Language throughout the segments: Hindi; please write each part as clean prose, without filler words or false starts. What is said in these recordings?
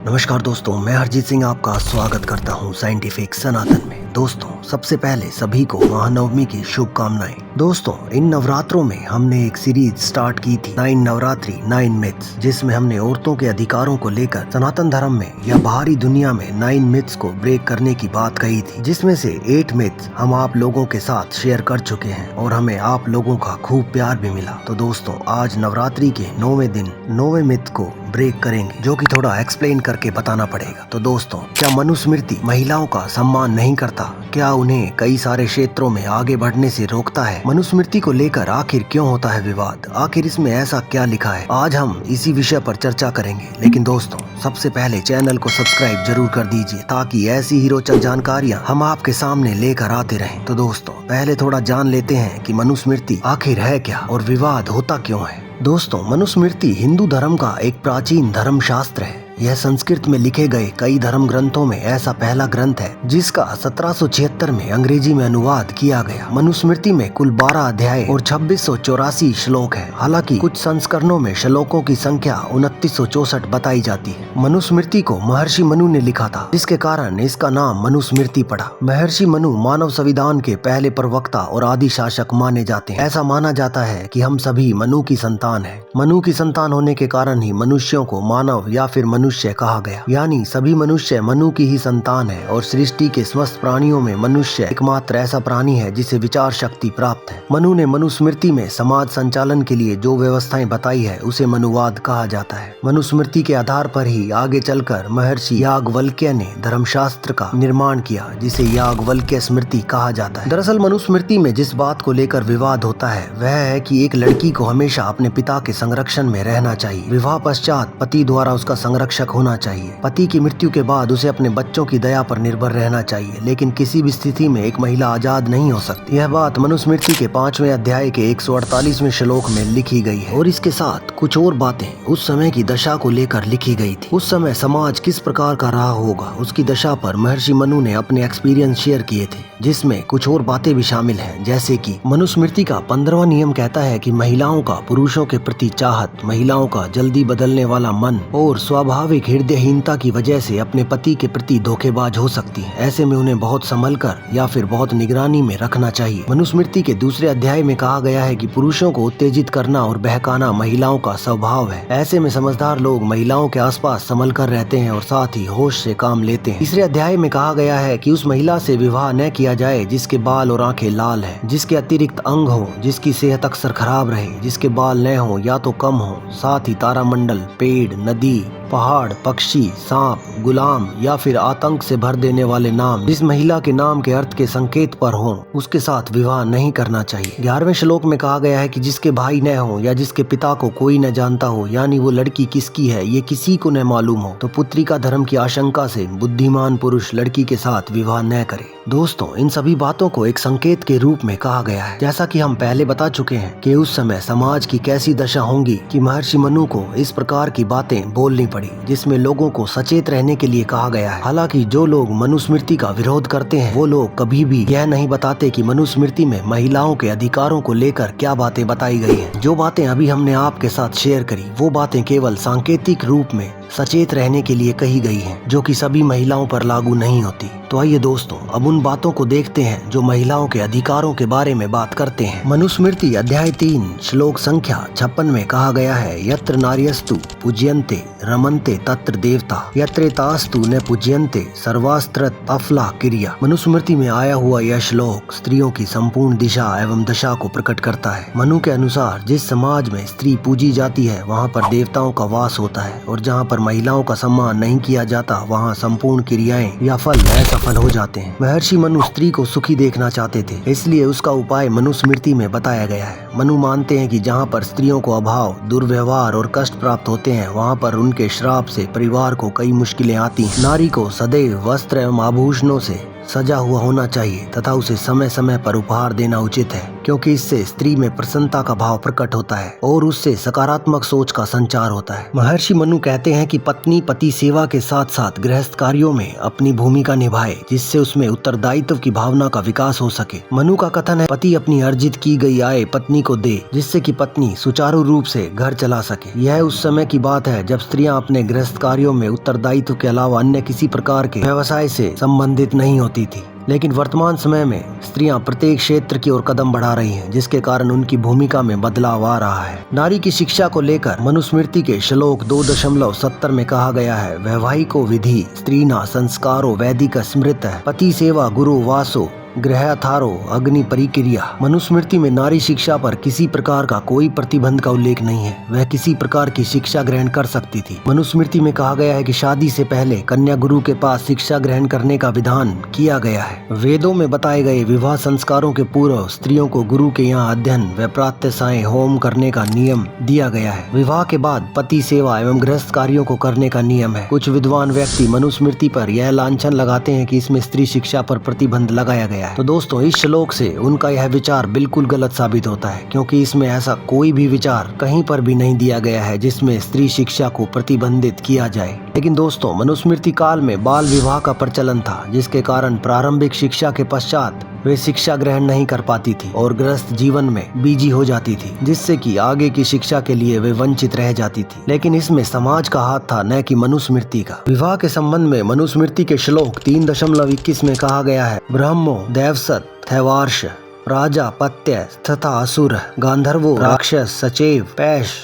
नमस्कार दोस्तों, मैं हरजीत सिंह आपका स्वागत करता हूं साइंटिफिक सनातन में। दोस्तों, सबसे पहले सभी को महानवमी की शुभकामनाएं। दोस्तों, इन नवरात्रों में हमने एक सीरीज स्टार्ट की थी 9 नवरात्रि 9 मिथ्स, जिसमें हमने औरतों के अधिकारों को लेकर सनातन धर्म में या बाहरी दुनिया में 9 मिथ्स को ब्रेक करने की बात कही थी, जिसमें से 8 मिथ्स हम आप लोगों के साथ शेयर कर चुके हैं और हमें आप लोगों का खूब प्यार भी मिला। तो दोस्तों, आज नवरात्रि के 9वें दिन 9वें मिथ को ब्रेक करेंगे, जो कि थोड़ा एक्सप्लेन करके बताना पड़ेगा। तो दोस्तों, क्या मनुस्मृति महिलाओं का सम्मान नहीं करता? क्या उन्हें कई सारे क्षेत्रों में आगे बढ़ने से रोकता है? मनुस्मृति को लेकर आखिर क्यों होता है विवाद? आखिर इसमें ऐसा क्या लिखा है? आज हम इसी विषय पर चर्चा करेंगे। लेकिन दोस्तों, सबसे पहले चैनल को सब्सक्राइब जरूर कर दीजिए, ताकि ऐसी ही रोचक जानकारियाँ हम आपके सामने लेकर आते रहें। तो दोस्तों, पहले थोड़ा जान लेते हैं कि मनुस्मृति आखिर है क्या और विवाद होता क्यों है। दोस्तों, मनुस्मृति हिंदू धर्म का एक प्राचीन धर्म शास्त्र है। यह संस्कृत में लिखे गए कई धर्म ग्रंथों में ऐसा पहला ग्रंथ है जिसका 1776 में अंग्रेजी में अनुवाद किया गया। मनुस्मृति में कुल 12 अध्याय और 2684 श्लोक है। हालांकि कुछ संस्करणों में श्लोकों की संख्या 2964 बताई जाती है। मनुस्मृति को महर्षि मनु ने लिखा था, जिसके कारण इसका नाम मनुस्मृति पड़ा। महर्षि मनु मानव संविधान के पहले प्रवक्ता और आदि शासक माने जाते हैं। ऐसा माना जाता है कि हम सभी मनु की संतान है। मनु की संतान होने के कारण ही मनुष्यों को मानव या फिर मनुष्य कहा गया, यानी सभी मनुष्य मनु की ही संतान है। और सृष्टि के समस्त प्राणियों में मनुष्य एकमात्र ऐसा प्राणी है जिसे विचार शक्ति प्राप्त है। मनु ने मनुस्मृति में समाज संचालन के लिए जो व्यवस्थाएं बताई है उसे मनुवाद कहा जाता है। मनुस्मृति के आधार पर ही आगे चलकर महर्षि याज्ञवल्क्य ने धर्मशास्त्र का निर्माण किया, जिसे याज्ञवल्क्य स्मृति कहा जाता है। दरअसल मनुस्मृति में जिस बात को लेकर विवाद होता है वह है कि एक लड़की को हमेशा अपने पिता के संरक्षण में रहना चाहिए। विवाह पश्चात पति द्वारा उसका संरक्षक होना चाहिए। पति की मृत्यु के बाद उसे अपने बच्चों की दया पर निर्भर रहना चाहिए, लेकिन किसी भी स्थिति में एक महिला आजाद नहीं हो सकती। यह बात मनुस्मृति के 5वें अध्याय के 148वें श्लोक में लिखी गई है। और इसके साथ कुछ और बातें उस समय की दशा को लेकर लिखी गई थी। उस समय समाज किस प्रकार का रहा होगा, उसकी दशा पर महर्षि मनु ने अपने एक्सपीरियंस शेयर किए थे, जिसमें कुछ और बातें भी शामिल हैं। जैसे कि मनुस्मृति का 15वां नियम कहता है कि महिलाओं का पुरुषों के प्रति चाहत, महिलाओं का जल्दी बदलने वाला मन और स्वाभाविक हृदयहीनता की वजह से अपने पति के प्रति धोखेबाज हो सकती है। ऐसे में उन्हें बहुत संभल कर या फिर बहुत निगरानी में रखना चाहिए। मनुस्मृति के 2 अध्याय में कहा गया है कि पुरुषों को उत्तेजित करना और बहकाना महिलाओं का स्वभाव है। ऐसे में समझदार लोग महिलाओं के आसपास संभल कर रहते हैं और साथ ही होश से काम लेते हैं। 3 अध्याय में कहा गया है कि उस महिला से विवाह न किया जाए जिसके बाल और आंखें लाल है, जिसके अतिरिक्त अंग हो, जिसकी सेहत अक्सर खराब रहे, जिसके बाल न हो या तो कम हो, साथ ही तारामंडल, पेड़, नदी, पहाड़, पक्षी, सांप, गुलाम या फिर आतंक से भर देने वाले नाम जिस महिला के नाम के अर्थ के संकेत पर हो, उसके साथ विवाह नहीं करना चाहिए। 11वें श्लोक में कहा गया है कि जिसके भाई न हो या जिसके पिता को कोई न जानता हो, यानी वो लड़की किसकी है ये किसी को न मालूम हो, तो पुत्रिका धर्म की आशंका से बुद्धिमान पुरुष लड़की के साथ विवाह न करे। दोस्तों, इन सभी बातों को एक संकेत के रूप में कहा गया है। जैसा कि हम पहले बता चुके हैं कि उस समय समाज की कैसी दशा होंगी कि महर्षि मनु को इस प्रकार की बातें बोलनी पड़ी, जिसमें लोगों को सचेत रहने के लिए कहा गया है। हालांकि जो लोग मनुस्मृति का विरोध करते हैं वो लोग कभी भी यह नहीं बताते कि मनुस्मृति में महिलाओं के अधिकारों को लेकर क्या बातें बताई गई हैं। जो बातें अभी हमने आपके साथ शेयर करी वो बातें केवल सांकेतिक रूप में सचेत रहने के लिए कही गई हैं, जो कि सभी महिलाओं पर लागू नहीं होती। तो आइए दोस्तों, अब उन बातों को देखते हैं जो महिलाओं के अधिकारों के बारे में बात करते हैं। मनुस्मृति अध्याय 3 श्लोक संख्या 56 में कहा गया है, यत्र नार्यस्तु पूज्यन्ते रमन्ते तत्र देवता, यत्रेतास्तु न पूज्यन्ते सर्वास्त्र अफला क्रिया। मनुस्मृति में आया हुआ यह श्लोक स्त्रियों की संपूर्ण दिशा एवं दशा को प्रकट करता है। मनु के अनुसार जिस समाज में स्त्री पूजी जाती है वहाँ पर देवताओं का वास होता है, और जहाँ पर महिलाओं का सम्मान नहीं किया जाता वहाँ संपूर्ण क्रियाएं या फल असफल हो जाते हैं। महर्षि मनु स्त्री को सुखी देखना चाहते थे, इसलिए उसका उपाय मनुस्मृति में बताया गया है। मनु मानते हैं कि जहाँ पर स्त्रियों को अभाव, दुर्व्यवहार और कष्ट प्राप्त होते हैं वहाँ पर उनके श्राप से परिवार को कई मुश्किलें आती हैं। नारी को सदैव वस्त्र एवं आभूषणों से सजा हुआ होना चाहिए तथा उसे समय समय पर उपहार देना उचित है, क्योंकि इससे स्त्री में प्रसन्नता का भाव प्रकट होता है और उससे सकारात्मक सोच का संचार होता है। महर्षि मनु कहते हैं कि पत्नी पति सेवा के साथ साथ गृहस्थ कार्यों में अपनी भूमिका निभाए, जिससे उसमें उत्तरदायित्व की भावना का विकास हो सके। मनु का कथन है, पति अपनी अर्जित की गई आय पत्नी को दे, जिससे कि पत्नी सुचारू रूप से घर चला सके। यह उस समय की बात है जब स्त्रियां अपने गृहस्थ कार्यों में उत्तरदायित्व के अलावा अन्य किसी प्रकार के व्यवसाय से संबंधित नहीं होती थी। लेकिन वर्तमान समय में स्त्रियां प्रत्येक क्षेत्र की ओर कदम बढ़ा रही हैं, जिसके कारण उनकी भूमिका में बदलाव आ रहा है। नारी की शिक्षा को लेकर मनुस्मृति के श्लोक 2.70 में कहा गया है, वैवाहिको विधि स्त्रीना संस्कारो वैदिक स्मृत पति सेवा गुरु वासो गृहथारो अग्नि परिक्रिया। मनुस्मृति में नारी शिक्षा पर किसी प्रकार का कोई प्रतिबंध का उल्लेख नहीं है, वह किसी प्रकार की शिक्षा ग्रहण कर सकती थी। मनुस्मृति में कहा गया है कि शादी से पहले कन्या गुरु के पास शिक्षा ग्रहण करने का विधान किया गया है। वेदों में बताए गए विवाह संस्कारों के पूर्व स्त्रियों को गुरु के यहाँ अध्ययन व प्रातःसाय होम करने का नियम दिया गया है। विवाह के बाद पति सेवा एवं गृहस्थ कार्यों को करने का नियम है। कुछ विद्वान व्यक्ति मनुस्मृति पर यह लांछन लगाते हैं कि इसमें स्त्री शिक्षा पर प्रतिबंध लगाया गया। तो दोस्तों, इस श्लोक से उनका यह विचार बिल्कुल गलत साबित होता है, क्योंकि इसमें ऐसा कोई भी विचार कहीं पर भी नहीं दिया गया है जिसमें स्त्री शिक्षा को प्रतिबंधित किया जाए। लेकिन दोस्तों, मनुस्मृति काल में बाल विवाह का प्रचलन था, जिसके कारण प्रारंभिक शिक्षा के पश्चात वे शिक्षा ग्रहण नहीं कर पाती थी और गृहस्थ जीवन में बिजी हो जाती थी, जिससे कि आगे की शिक्षा के लिए वे वंचित रह जाती थी। लेकिन इसमें समाज का हाथ था, न कि मनुस्मृति का। विवाह के संबंध में मनुस्मृति के श्लोक 3.21 में कहा गया है, ब्रह्मो दैवसत थैवार्ष राजा पत्य तथा असुर गांधर्वो राक्षस सचेव पैश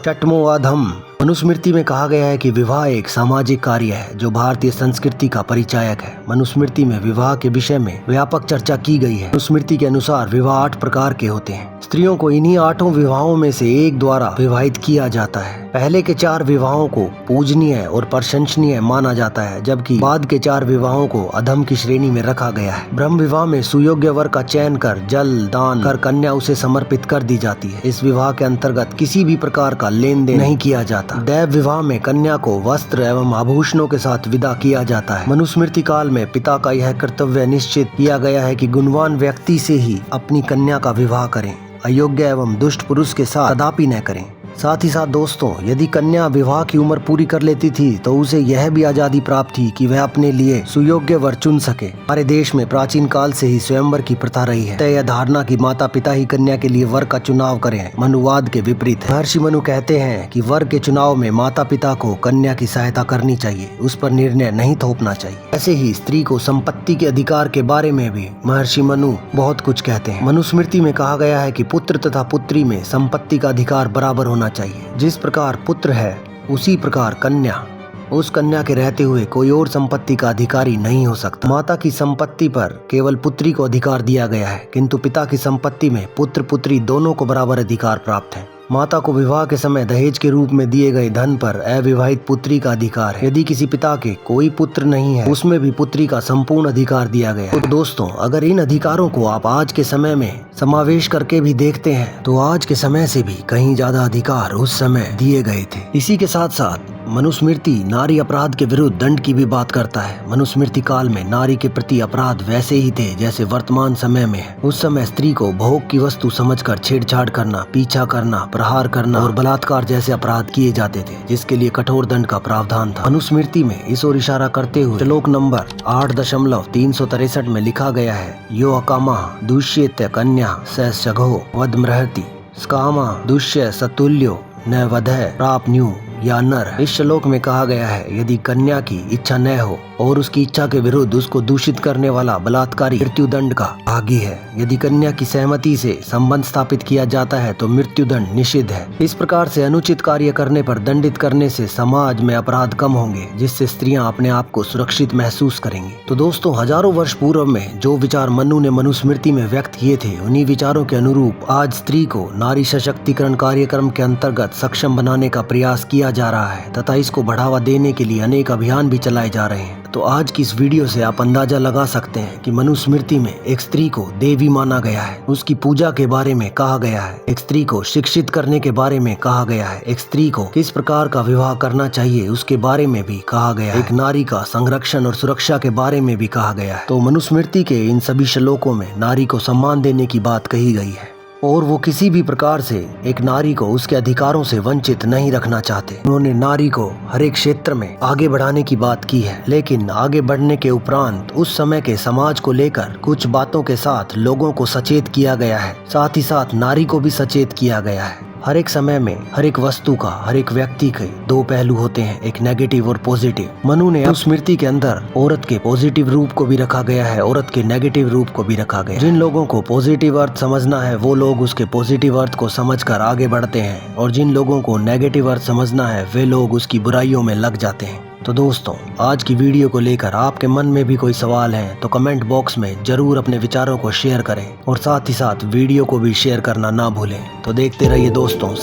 चटमो अधम। मनुस्मृति में कहा गया है कि विवाह एक सामाजिक कार्य है जो भारतीय संस्कृति का परिचायक है। मनुस्मृति में विवाह के विषय में व्यापक चर्चा की गई है। मनुस्मृति के अनुसार विवाह 8 प्रकार के होते हैं। स्त्रियों को इन्हीं 8 विवाहों में से एक द्वारा विवाहित किया जाता है। पहले के 4 विवाहों को पूजनीय और प्रशंसनीय माना जाता है, जबकि बाद के 4 विवाहों को अधम की श्रेणी में रखा गया है। ब्रह्म विवाह में सुयोग्य वर का चयन कर जल दान कर कन्या उसे समर्पित कर दी जाती है। इस विवाह के अंतर्गत किसी भी प्रकार का लेन देन नहीं किया जाता। दैव विवाह में कन्या को वस्त्र एवं आभूषणों के साथ विदा किया जाता है। मनुस्मृति काल में पिता का यह कर्तव्य निश्चित किया गया है कि गुणवान व्यक्ति से ही अपनी कन्या का विवाह करें, अयोग्य एवं दुष्ट पुरुष के साथ कदापि न करें। साथ ही साथ दोस्तों, यदि कन्या विवाह की उम्र पूरी कर लेती थी तो उसे यह भी आजादी प्राप्त थी कि वह अपने लिए सुयोग्य वर चुन सके। हमारे देश में प्राचीन काल से ही स्वयंवर की प्रथा रही है। तय धारणा की माता पिता ही कन्या के लिए वर का चुनाव करें मनुवाद के विपरीत है। महर्षि मनु कहते हैं कि वर के चुनाव में माता पिता को कन्या की सहायता करनी चाहिए, उस पर निर्णय नहीं थोपना चाहिए। ऐसे ही स्त्री को संपत्ति के अधिकार के बारे में भी महर्षि मनु बहुत कुछ कहते हैं। मनुस्मृति में कहा गया है कि पुत्र तथा पुत्री में संपत्ति का अधिकार बराबर होना चाहिए। जिस प्रकार पुत्र है उसी प्रकार कन्या, उस कन्या के रहते हुए कोई और संपत्ति का अधिकारी नहीं हो सकता। माता की संपत्ति पर केवल पुत्री को अधिकार दिया गया है, किंतु पिता की संपत्ति में पुत्र पुत्री दोनों को बराबर अधिकार प्राप्त है। माता को विवाह के समय दहेज के रूप में दिए गए धन पर अविवाहित पुत्री का अधिकार है। यदि किसी पिता के कोई पुत्र नहीं है, उसमें भी पुत्री का संपूर्ण अधिकार दिया गया है। तो दोस्तों, अगर इन अधिकारों को आप आज के समय में समावेश करके भी देखते हैं तो आज के समय से भी कहीं ज्यादा अधिकार उस समय दिए गए थे। इसी के साथ साथ मनुस्मृति नारी अपराध के विरुद्ध दंड की भी बात करता है। मनुस्मृति काल में नारी के प्रति अपराध वैसे ही थे जैसे वर्तमान समय में है। उस समय स्त्री को भोग की वस्तु समझकर छेड़छाड़ करना, पीछा करना, प्रहार करना और बलात्कार जैसे अपराध किए जाते थे, जिसके लिए कठोर दंड का प्रावधान था। मनुस्मृति में इस ओर इशारा करते हुए श्लोक नंबर 8.363 में लिखा गया है, यो अकामा दुष्येत्य कन्या स सघो वधमृहति स्कामा दुष्य सतुल्यो न वधय प्राप्न्यु या नर। इस श्लोक में कहा गया है, यदि कन्या की इच्छा न हो और उसकी इच्छा के विरुद्ध उसको दूषित करने वाला बलात्कारी मृत्युदंड का भागी है। यदि कन्या की सहमति से संबंध स्थापित किया जाता है तो मृत्युदंड निषिद्ध है। इस प्रकार से अनुचित कार्य करने पर दंडित करने से समाज में अपराध कम होंगे, जिससे स्त्रियां अपने आप को सुरक्षित महसूस करेंगी। तो दोस्तों, हजारों वर्ष पूर्व में जो विचार मनु ने मनुस्मृति में व्यक्त किए थे, उन्हीं विचारों के अनुरूप आज स्त्री को नारी सशक्तिकरण कार्यक्रम के अंतर्गत सक्षम बनाने का प्रयास किया किया जा रहा है तथा इसको बढ़ावा देने के लिए अनेक अभियान भी चलाए जा रहे हैं। तो आज की इस वीडियो से आप अंदाजा लगा सकते हैं कि मनुस्मृति में एक स्त्री को देवी माना गया है, उसकी पूजा के बारे में कहा गया है, एक स्त्री को शिक्षित करने के बारे में कहा गया है, एक स्त्री को किस प्रकार का विवाह करना चाहिए उसके बारे में भी कहा गया है, एक नारी का संरक्षण और सुरक्षा के बारे में भी कहा गया है। तो मनुस्मृति के इन सभी श्लोकों में नारी को सम्मान देने की बात कही गई है और वो किसी भी प्रकार से एक नारी को उसके अधिकारों से वंचित नहीं रखना चाहते। उन्होंने नारी को हर एक क्षेत्र में आगे बढ़ाने की बात की है, लेकिन आगे बढ़ने के उपरांत उस समय के समाज को लेकर कुछ बातों के साथ लोगों को सचेत किया गया है, साथ ही साथ नारी को भी सचेत किया गया है। हर एक समय में हर एक वस्तु का, हर एक व्यक्ति के दो पहलू होते हैं, एक नेगेटिव और पॉजिटिव। मनु ने मनुस्मृति के अंदर औरत के पॉजिटिव रूप को भी रखा गया है, औरत के नेगेटिव रूप को भी रखा गया है। जिन लोगों को पॉजिटिव अर्थ समझना है वो लोग उसके पॉजिटिव अर्थ को समझकर आगे बढ़ते हैं और जिन लोगों को नेगेटिव अर्थ समझना है वे लोग उसकी बुराइयों में लग जाते हैं। तो दोस्तों, आज की वीडियो को लेकर आपके मन में भी कोई सवाल है तो कमेंट बॉक्स में जरूर अपने विचारों को शेयर करें और साथ ही साथ वीडियो को भी शेयर करना ना भूलें। तो देखते रहिए दोस्तों।